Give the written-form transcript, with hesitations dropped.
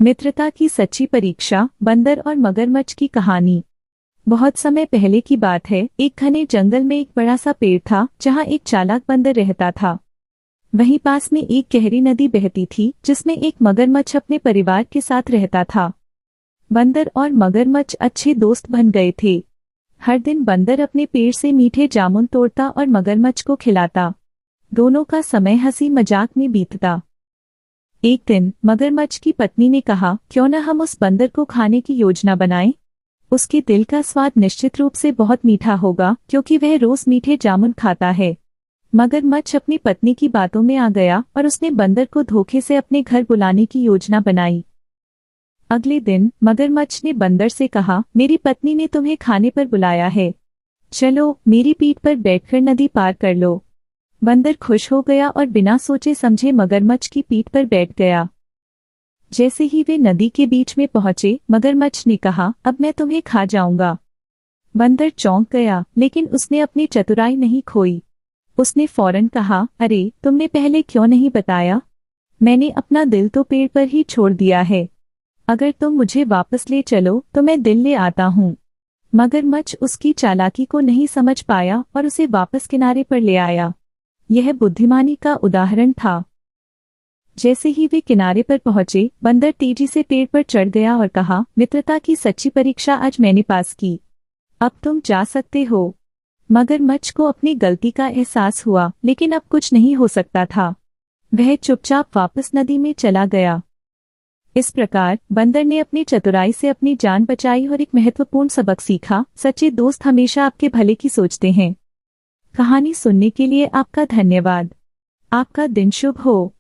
मित्रता की सच्ची परीक्षा, बंदर और मगरमच्छ की कहानी। बहुत समय पहले की बात है। एक घने जंगल में एक बड़ा सा पेड़ था जहाँ एक चालाक बंदर रहता था। वहीं पास में एक गहरी नदी बहती थी जिसमें एक मगरमच्छ अपने परिवार के साथ रहता था। बंदर और मगरमच्छ अच्छे दोस्त बन गए थे। हर दिन बंदर अपने पेड़ से मीठे जामुन तोड़ता और मगरमच्छ को खिलाता। दोनों का समय हंसी मजाक में बीतता। एक दिन मगरमच्छ की पत्नी ने कहा, क्यों न हम उस बंदर को खाने की योजना बनाएं? उसके दिल का स्वाद निश्चित रूप से बहुत मीठा होगा क्योंकि वह रोज मीठे जामुन खाता है। मगरमच्छ अपनी पत्नी की बातों में आ गया और उसने बंदर को धोखे से अपने घर बुलाने की योजना बनाई। अगले दिन मगरमच्छ ने बंदर से कहा, मेरी पत्नी ने तुम्हें खाने पर बुलाया है, चलो मेरी पीठ पर बैठकर नदी पार कर लो। बंदर खुश हो गया और बिना सोचे समझे मगरमच्छ की पीठ पर बैठ गया। जैसे ही वे नदी के बीच में पहुंचे, मगरमच्छ ने कहा, अब मैं तुम्हें खा जाऊंगा। बंदर चौंक गया, लेकिन उसने अपनी चतुराई नहीं खोई। उसने फौरन कहा, अरे तुमने पहले क्यों नहीं बताया? मैंने अपना दिल तो पेड़ पर ही छोड़ दिया है। अगर तुम मुझे वापस ले चलो तो मैं दिल ले आता हूँ। मगरमच्छ उसकी चालाकी को नहीं समझ पाया और उसे वापस किनारे पर ले आया। यह बुद्धिमानी का उदाहरण था। जैसे ही वे किनारे पर पहुंचे, बंदर तेजी से पेड़ पर चढ़ गया और कहा, मित्रता की सच्ची परीक्षा आज मैंने पास की। अब तुम जा सकते हो। मगरमच्छ को अपनी गलती का एहसास हुआ, लेकिन अब कुछ नहीं हो सकता था। वह चुपचाप वापस नदी में चला गया। इस प्रकार बंदर ने अपनी चतुराई से अपनी जान बचाई और एक महत्वपूर्ण सबक सीखा, सच्चे दोस्त हमेशा आपके भले की सोचते हैं। कहानी सुनने के लिए आपका धन्यवाद। आपका दिन शुभ हो।